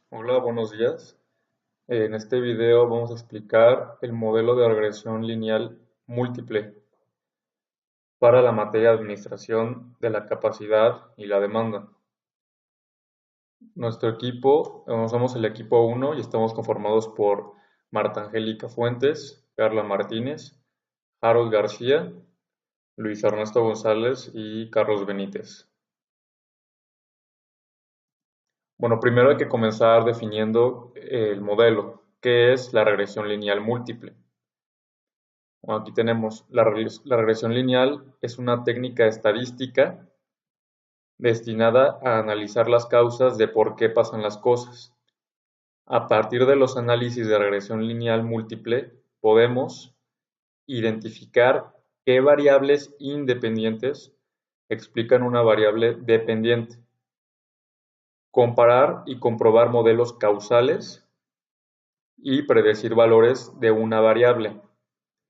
Hola, buenos días. En este video vamos a explicar el modelo de regresión lineal múltiple para la materia de administración de la capacidad y la demanda. Nuestro equipo, somos el equipo 1 y estamos conformados por Marta Angélica Fuentes, Carla Martínez, Harold García, Luis Ernesto González y Carlos Benítez. Bueno, primero hay que comenzar definiendo el modelo, que es la regresión lineal múltiple. Bueno, aquí tenemos la regresión lineal, es una técnica estadística destinada a analizar las causas de por qué pasan las cosas. A partir de los análisis de regresión lineal múltiple, podemos identificar qué variables independientes explican una variable dependiente, comparar y comprobar modelos causales y predecir valores de una variable.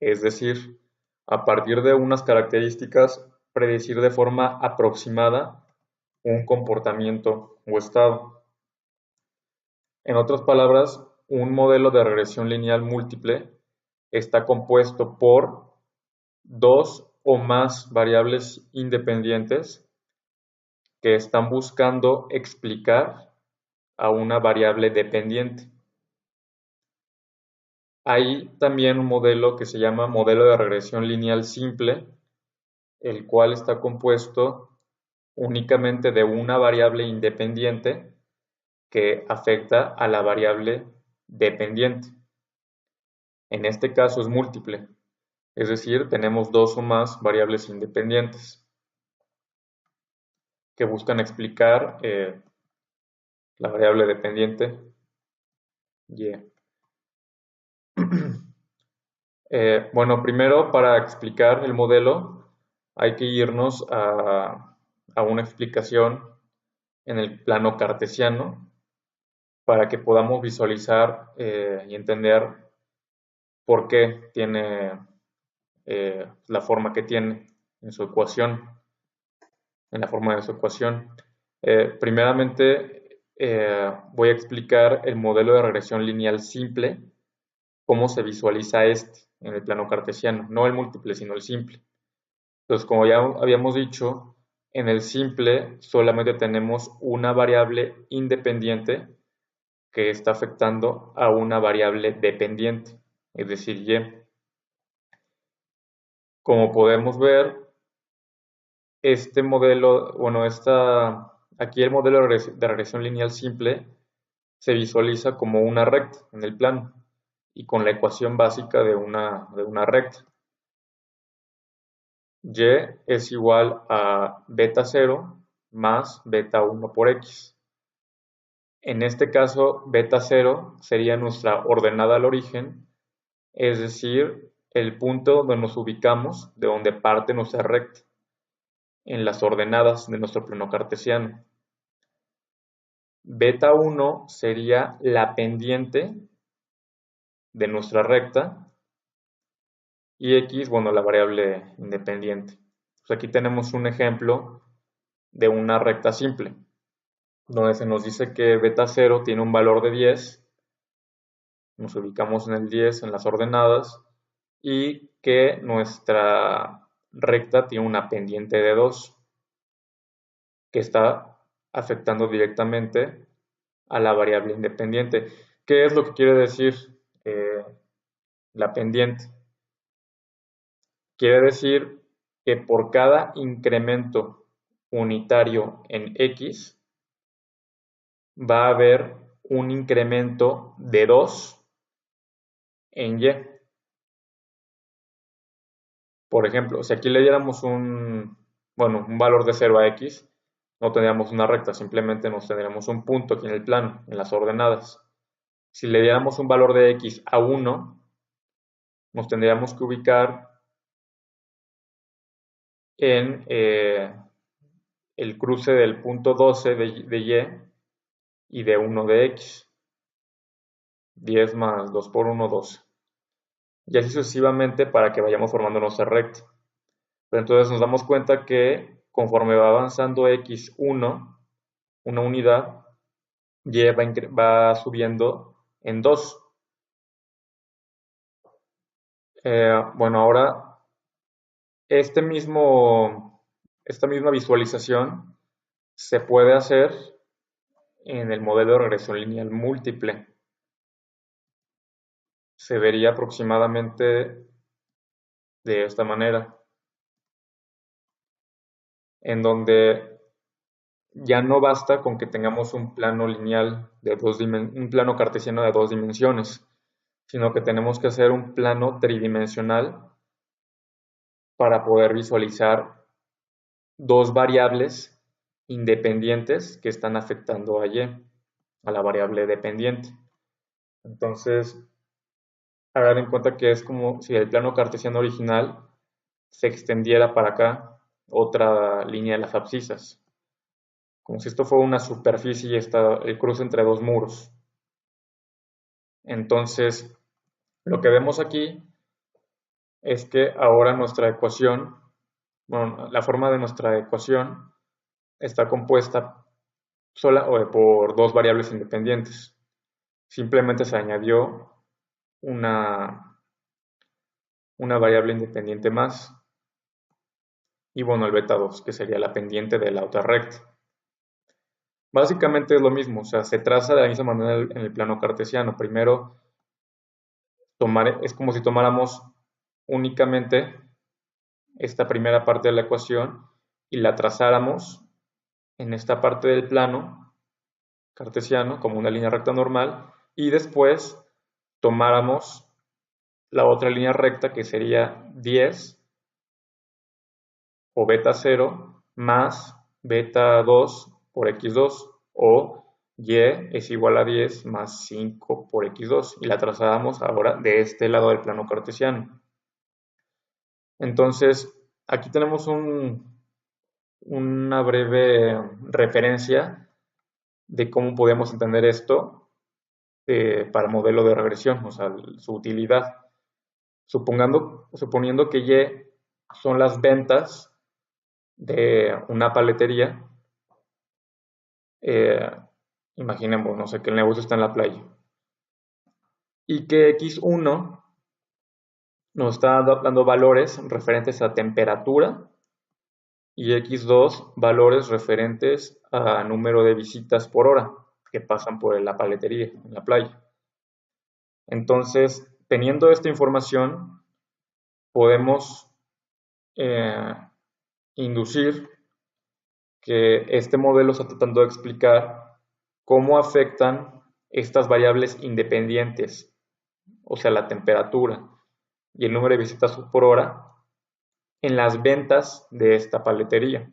Es decir, a partir de unas características, predecir de forma aproximada un comportamiento o estado. En otras palabras, un modelo de regresión lineal múltiple está compuesto por dos o más variables independientes que están buscando explicar a una variable dependiente. Hay también un modelo que se llama modelo de regresión lineal simple, el cual está compuesto únicamente de una variable independiente que afecta a la variable dependiente. En este caso es múltiple, es decir, tenemos dos o más variables independientes que buscan explicar la variable dependiente y. Bueno, primero para explicar el modelo hay que irnos a una explicación en el plano cartesiano para que podamos visualizar y entender por qué tiene la forma que tiene en su ecuación, en la forma de su ecuación. Primeramente voy a explicar el modelo de regresión lineal simple, cómo se visualiza este en el plano cartesiano, no el múltiple, sino el simple. Entonces, como ya habíamos dicho, en el simple solamente tenemos una variable independiente que está afectando a una variable dependiente, es decir, y. Como podemos ver, este modelo, bueno, aquí el modelo de regresión lineal simple se visualiza como una recta en el plano y con la ecuación básica de una recta. Y es igual a beta 0 más beta 1 por x. En este caso, beta 0 sería nuestra ordenada al origen, es decir, el punto donde nos ubicamos, de donde parte nuestra recta, en las ordenadas de nuestro plano cartesiano. Beta 1 sería la pendiente de nuestra recta y x, bueno, la variable independiente. Pues aquí tenemos un ejemplo de una recta simple, donde se nos dice que beta 0 tiene un valor de 10, nos ubicamos en el 10 en las ordenadas, y que nuestra recta tiene una pendiente de 2, que está afectando directamente a la variable independiente. ¿Qué es lo que quiere decir la pendiente? Quiere decir que por cada incremento unitario en x va a haber un incremento de 2 en y. Por ejemplo, si aquí le diéramos un valor de 0 a x, no tendríamos una recta, simplemente nos tendríamos un punto aquí en el plano, en las ordenadas. Si le diéramos un valor de x a 1, nos tendríamos que ubicar en el cruce del punto 12 de y de 1 de x. 10 más 2 por 1, 12. Y así sucesivamente para que vayamos formando nuestra recta. Pero entonces nos damos cuenta que conforme va avanzando x1, una unidad, Y va subiendo en 2. Bueno, ahora esta misma visualización se puede hacer en el modelo de regresión lineal múltiple. Se vería aproximadamente de esta manera, en donde ya no basta con que tengamos un plano lineal un plano cartesiano de 2 dimensiones, sino que tenemos que hacer un plano tridimensional para poder visualizar dos variables independientes que están afectando a y, a la variable dependiente. Entonces, hagan en cuenta que es como si el plano cartesiano original se extendiera para acá otra línea de las abscisas, como si esto fuera una superficie y está el cruce entre dos muros. Entonces, lo que vemos aquí es que ahora nuestra ecuación, bueno, la forma de nuestra ecuación está compuesta sola o por dos variables independientes. Simplemente se añadió una variable independiente más. Y bueno, el beta 2, que sería la pendiente de la otra recta. Básicamente es lo mismo, o sea, se traza de la misma manera en el plano cartesiano. Primero, es como si tomáramos únicamente esta primera parte de la ecuación y la trazáramos en esta parte del plano cartesiano como una línea recta normal y después tomáramos la otra línea recta que sería 10 o beta 0 más beta 2 por x2 o y es igual a 10 más 5 por x2 y la trasladamos ahora de este lado del plano cartesiano. Entonces, aquí tenemos una breve referencia de cómo podemos entender esto para modelo de regresión, o sea, su utilidad. Suponiendo que Y son las ventas de una paletería, imaginemos, no sé, que el negocio está en la playa, y que X1 nos está dando valores referentes a temperatura y X2 valores referentes a número de visitas por hora que pasan por la paletería en la playa. Entonces, teniendo esta información, podemos inducir que este modelo está tratando de explicar cómo afectan estas variables independientes, o sea, la temperatura y el número de visitas por hora, en las ventas de esta paletería.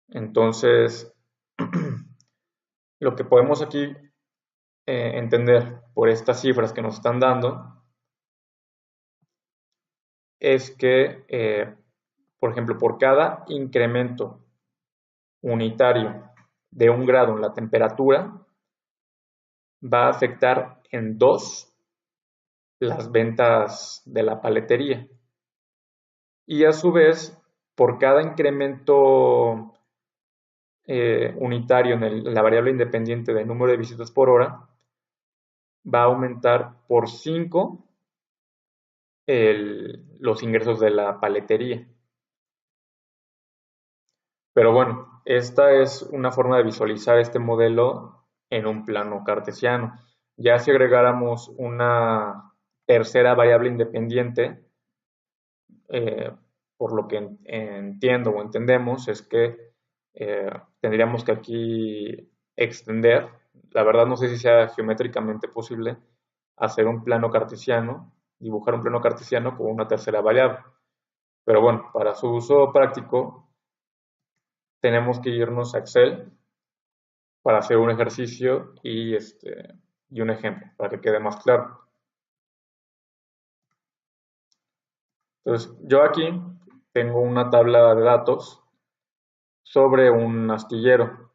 Entonces, lo que podemos aquí entender por estas cifras que nos están dando es que, por ejemplo, por cada incremento unitario de 1 grado en la temperatura, va a afectar en 2 las ventas de la paletería. Y a su vez, por cada incremento unitario en la variable independiente del número de visitas por hora, va a aumentar por 5 los ingresos de la paletería. Pero bueno, esta es una forma de visualizar este modelo en un plano cartesiano. Ya si agregáramos una tercera variable independiente, por lo que entiendo o entendemos, es que tendríamos que aquí extender, la verdad no sé si sea geométricamente posible, hacer un plano cartesiano, dibujar un plano cartesiano con una tercera variable. Pero bueno, para su uso práctico, tenemos que irnos a Excel para hacer un ejercicio y un ejemplo, para que quede más claro. Entonces, yo aquí tengo una tabla de datos sobre un astillero,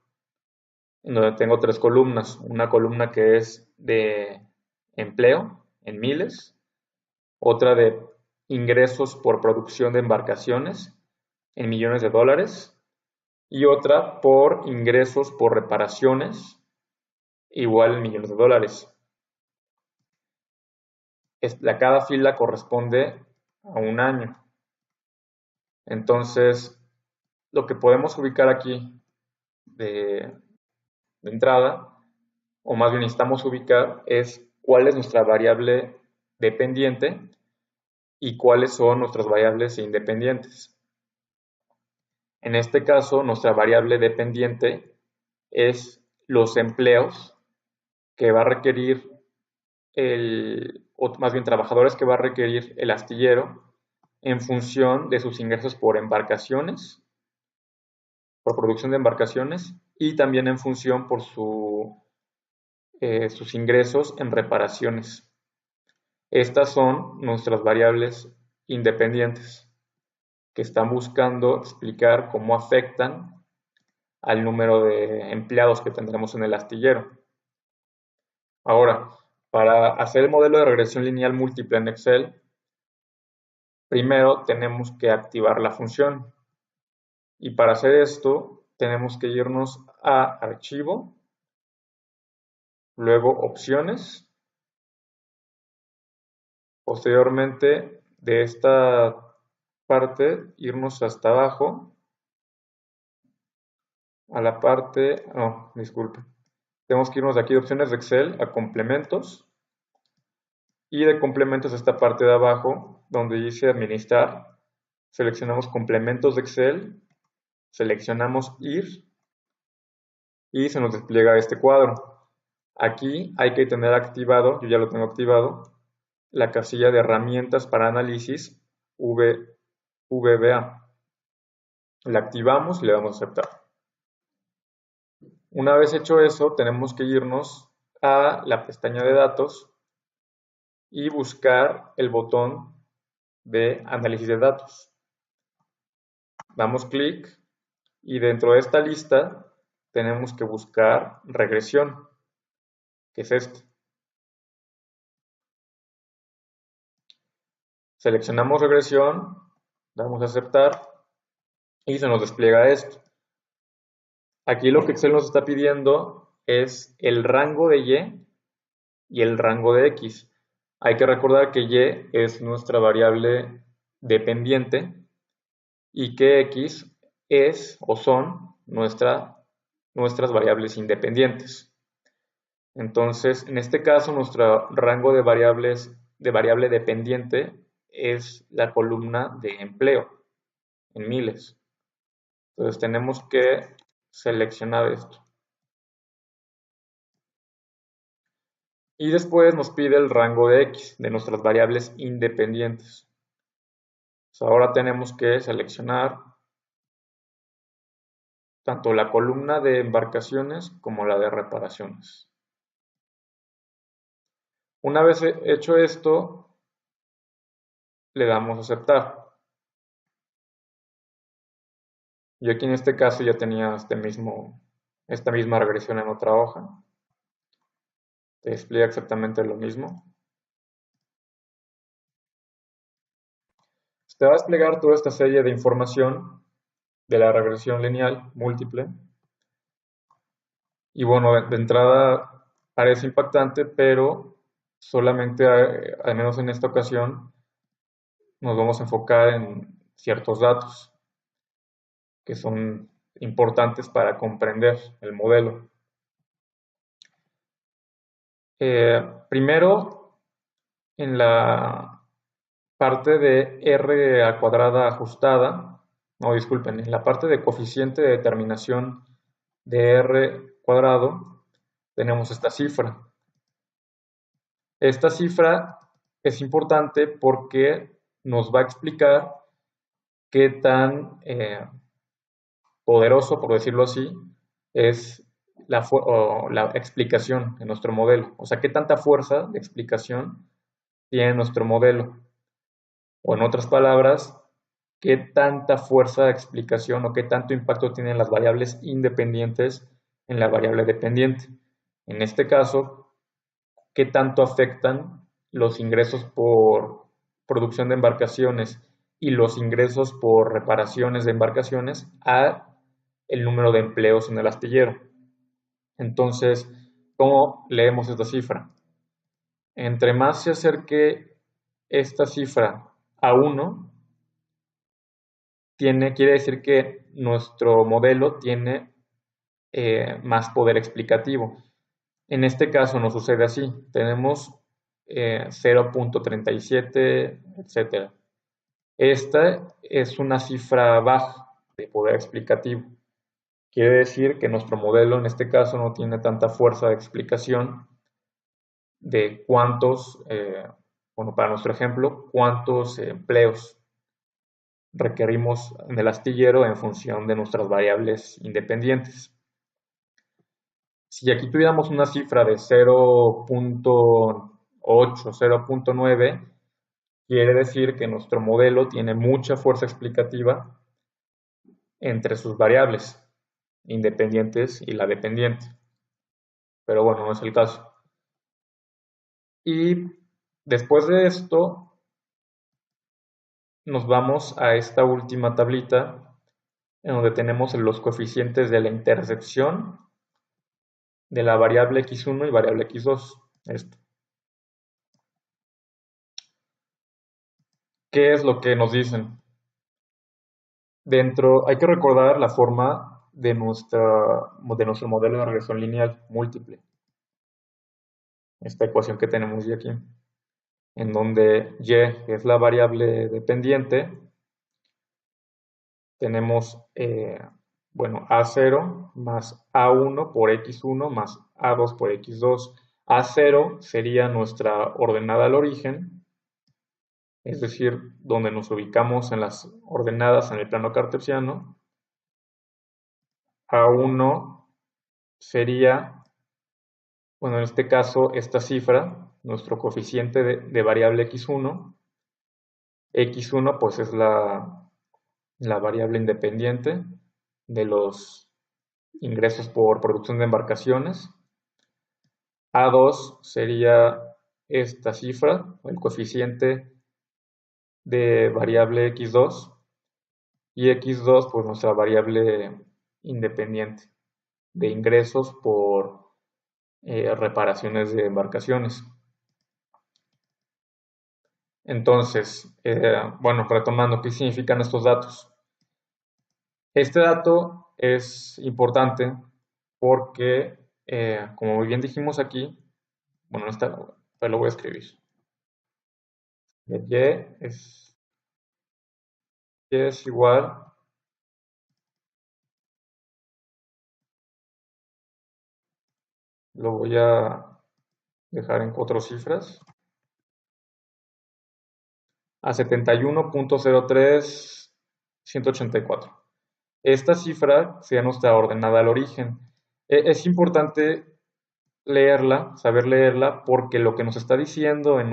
en donde tengo 3 columnas. Una columna que es de empleo en miles, otra de ingresos por producción de embarcaciones en millones de dólares y otra por ingresos por reparaciones, igual en millones de dólares. Cada fila corresponde a un año. Entonces, lo que podemos ubicar aquí de entrada, o más bien necesitamos ubicar, es cuál es nuestra variable dependiente y cuáles son nuestras variables independientes. En este caso, nuestra variable dependiente es los empleos que va a requerir o más bien trabajadores que va a requerir el astillero en función de sus ingresos por embarcaciones, por producción de embarcaciones, y también en función por sus ingresos en reparaciones. Estas son nuestras variables independientes que están buscando explicar cómo afectan al número de empleados que tendremos en el astillero. Ahora, para hacer el modelo de regresión lineal múltiple en Excel, primero tenemos que activar la función. Y para hacer esto, tenemos que irnos a Archivo, luego Opciones. Posteriormente, de esta parte, irnos hasta abajo, a la parte, no, disculpe. Tenemos que irnos de aquí de Opciones de Excel a Complementos. Y de Complementos a esta parte de abajo, donde dice Administrar, seleccionamos Complementos de Excel, seleccionamos Ir y se nos despliega este cuadro. Aquí hay que tener activado, yo ya lo tengo activado, la casilla de herramientas para análisis VBA. La activamos y le damos a aceptar. Una vez hecho eso, tenemos que irnos a la pestaña de datos y buscar el botón de análisis de datos. Damos clic y dentro de esta lista tenemos que buscar regresión, que es este. Seleccionamos regresión, damos a aceptar y se nos despliega esto. Aquí lo que Excel nos está pidiendo es el rango de Y y el rango de X. Hay que recordar que Y es nuestra variable dependiente y que X es o son nuestras variables independientes. Entonces, en este caso, nuestro rango de variable dependiente es la columna de empleo en miles. Entonces, tenemos que seleccionar esto. Y después nos pide el rango de X de nuestras variables independientes. Ahora tenemos que seleccionar tanto la columna de embarcaciones como la de reparaciones. Una vez hecho esto, le damos a aceptar. Yo aquí en este caso ya tenía esta misma regresión en otra hoja. Te despliega exactamente lo mismo. Te va a desplegar toda esta serie de información de la regresión lineal múltiple. Y bueno, de entrada parece impactante, pero solamente, al menos en esta ocasión, nos vamos a enfocar en ciertos datos que son importantes para comprender el modelo. Primero, en la parte de R a cuadrada ajustada, no, disculpen, en la parte de coeficiente de determinación de R cuadrado, tenemos esta cifra. Esta cifra es importante porque nos va a explicar qué tan poderoso, por decirlo así, es la explicación de nuestro modelo. O sea, qué tanta fuerza de explicación tiene nuestro modelo. O en otras palabras, qué tanta fuerza de explicación o qué tanto impacto tienen las variables independientes en la variable dependiente. En este caso, qué tanto afectan los ingresos por producción de embarcaciones y los ingresos por reparaciones de embarcaciones a el número de empleos en el astillero. Entonces, ¿cómo leemos esta cifra? Entre más se acerque esta cifra a 1, quiere decir que nuestro modelo tiene más poder explicativo. En este caso nos sucede así, tenemos 0.37, etc. Esta es una cifra baja de poder explicativo. Quiere decir que nuestro modelo en este caso no tiene tanta fuerza de explicación de cuántos, bueno, para nuestro ejemplo, cuántos empleos requerimos en el astillero en función de nuestras variables independientes. Si aquí tuviéramos una cifra de 0.8, 0.9, quiere decir que nuestro modelo tiene mucha fuerza explicativa entre sus variables independientes y la dependiente. Pero bueno, no es el caso. Y después de esto, nos vamos a esta última tablita en donde tenemos los coeficientes de la intersección de la variable x1 y variable x2. Esto. ¿Qué es lo que nos dicen? Hay que recordar la forma de nuestro modelo de regresión lineal múltiple. Esta ecuación que tenemos y aquí, en donde y es la variable dependiente, tenemos, bueno, A0 más A1 por X1 más A2 por X2. A0 sería nuestra ordenada al origen, es decir, donde nos ubicamos en las ordenadas en el plano cartesiano. A1 sería, bueno, en este caso, esta cifra, nuestro coeficiente de variable X1. X1 pues es la variable independiente de los ingresos por producción de embarcaciones. A2 sería esta cifra, el coeficiente de variable X2, y X2 pues nuestra variable independiente de ingresos por reparaciones de embarcaciones. Entonces, bueno, retomando, ¿qué significan estos datos? Este dato es importante porque, como bien dijimos aquí, bueno, pues lo voy a escribir. Y es igual lo voy a dejar en 4 cifras, a 71.03184. Esta cifra sería nuestra ordenada al origen. Es importante leerla, saber leerla, porque lo que nos está diciendo en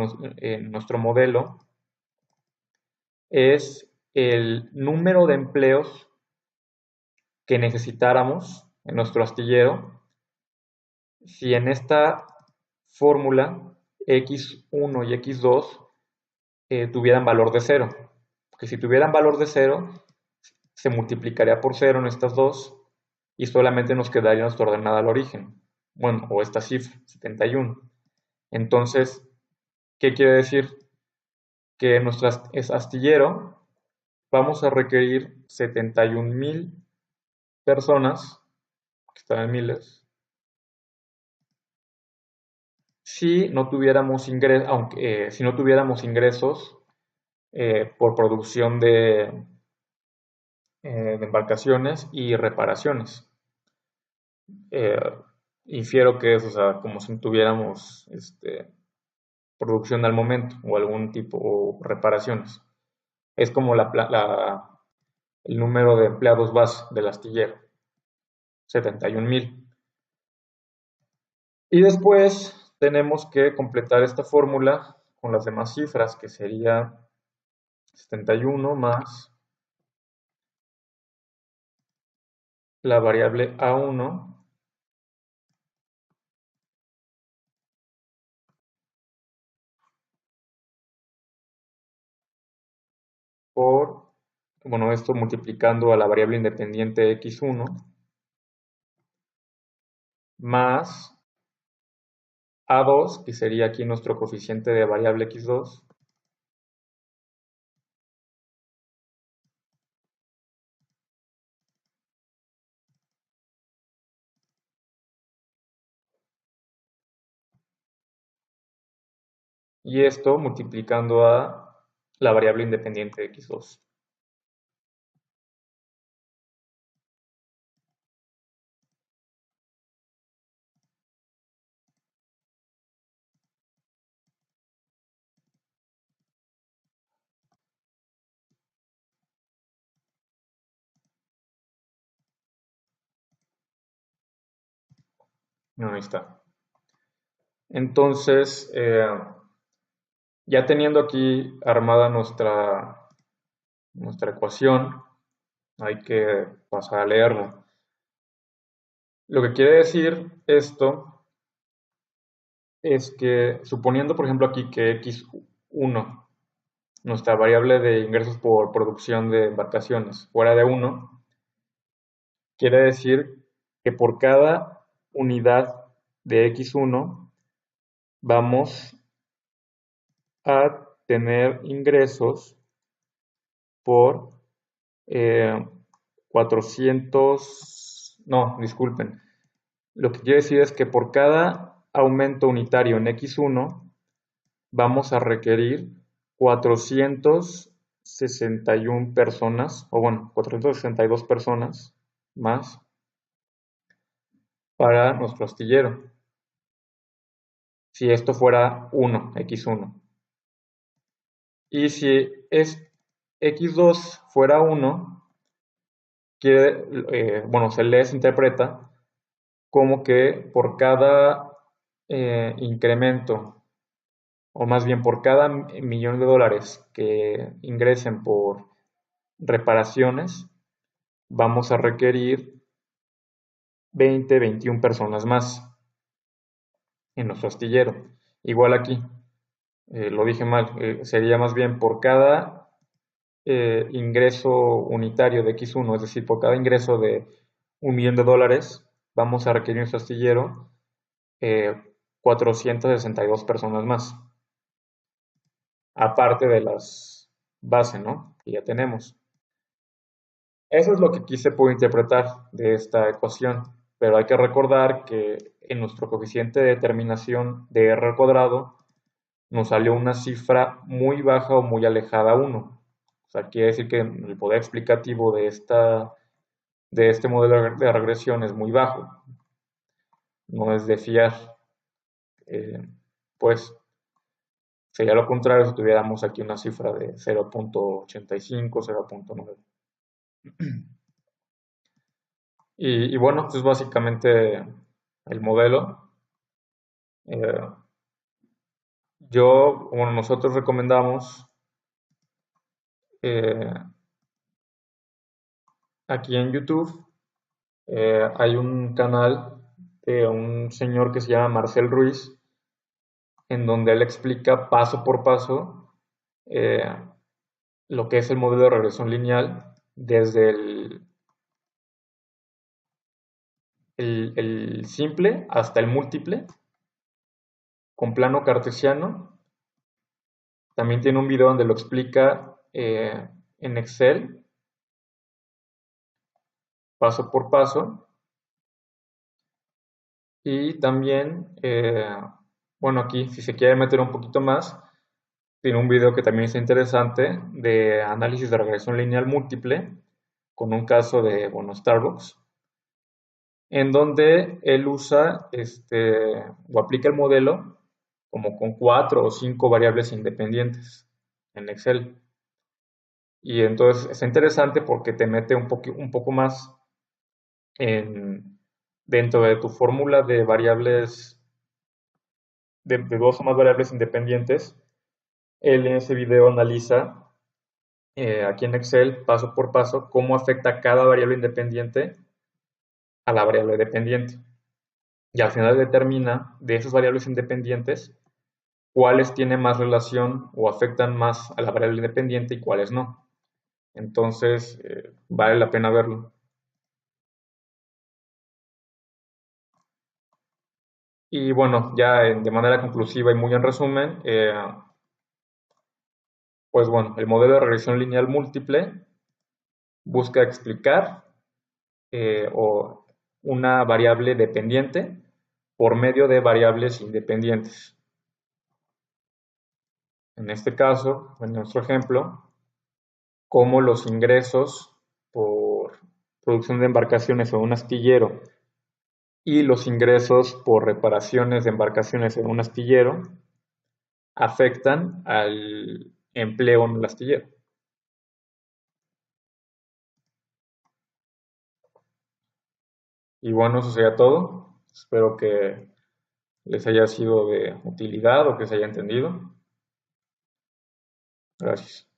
nuestro modelo es el número de empleos que necesitáramos en nuestro astillero si en esta fórmula x1 y x2 tuvieran valor de 0. Porque si tuvieran valor de 0, se multiplicaría por 0 en estas dos y solamente nos quedaría nuestra ordenada al origen. Bueno, o esta cifra, 71. Entonces, ¿qué quiere decir? Que en nuestro astillero vamos a requerir 71,000 personas, que están en miles, si no tuviéramos ingresos por producción de embarcaciones y reparaciones. Eh, Infiero que es, o sea, como si tuviéramos producción al momento o algún tipo o reparaciones. Es como el número de empleados base del astillero, 71,000. Y después tenemos que completar esta fórmula con las demás cifras, que sería 71 más la variable A1 por bueno, esto multiplicando a la variable independiente x1 más a2, que sería aquí nuestro coeficiente de variable x2, y esto multiplicando a la variable independiente x2. No, ahí está. Entonces, ya teniendo aquí armada nuestra ecuación, hay que pasar a leerla. Lo que quiere decir esto es que, suponiendo por ejemplo aquí que x1, nuestra variable de ingresos por producción de embarcaciones, fuera de 1, quiere decir que por cada unidad de x1 vamos a tener ingresos por 400, no, disculpen. Lo que quiere decir es que por cada aumento unitario en x1 vamos a requerir 461 personas, o bueno, 462 personas más para nuestro astillero, si esto fuera 1, x1. Y si es x2 fuera 1, bueno, se interpreta como que por cada incremento, o más bien por cada millón de dólares que ingresen por reparaciones, vamos a requerir 20, 21 personas más en nuestro astillero. Igual aquí, lo dije mal, sería más bien por cada ingreso unitario de X1, es decir, por cada ingreso de $1.000.000, vamos a requerir en nuestro astillero 462 personas más, aparte de las bases, ¿no?, que ya tenemos. Eso es lo que aquí se puede interpretar de esta ecuación, pero hay que recordar que en nuestro coeficiente de determinación de r al cuadrado nos salió una cifra muy baja o muy alejada a 1. O sea, quiere decir que el poder explicativo de este modelo de regresión es muy bajo, no es de fiar. Pues sería lo contrario si tuviéramos aquí una cifra de 0.85, 0.9. Y bueno, pues básicamente el modelo. Eh, bueno, nosotros recomendamos eh, aquí en YouTube, hay un canal de un señor que se llama Marcel Ruiz, en donde él explica paso por paso eh, lo que es el modelo de regresión lineal desde el simple hasta el múltiple, con plano cartesiano. También tiene un video donde lo explica en Excel, paso por paso. Y también, bueno, aquí si se quiere meter un poquito más, tiene un video que también es interesante de análisis de regresión lineal múltiple con un caso de, bueno, Starbucks, en donde él usa o aplica el modelo como con 4 o 5 variables independientes en Excel. Y entonces es interesante porque te mete un poco más dentro de tu fórmula de variables, de dos o más variables independientes. Él en ese video analiza aquí en Excel, paso por paso, cómo afecta cada variable independiente a la variable dependiente. Y al final determina de esas variables independientes cuáles tienen más relación o afectan más a la variable independiente y cuáles no. Entonces, vale la pena verlo. Y bueno, ya de manera conclusiva y muy en resumen, pues bueno, el modelo de regresión lineal múltiple busca explicar o una variable dependiente por medio de variables independientes. En este caso, en nuestro ejemplo, cómo los ingresos por producción de embarcaciones en un astillero y los ingresos por reparaciones de embarcaciones en un astillero afectan al empleo en el astillero. Y bueno, eso sería todo. Espero que les haya sido de utilidad o que se haya entendido. Gracias.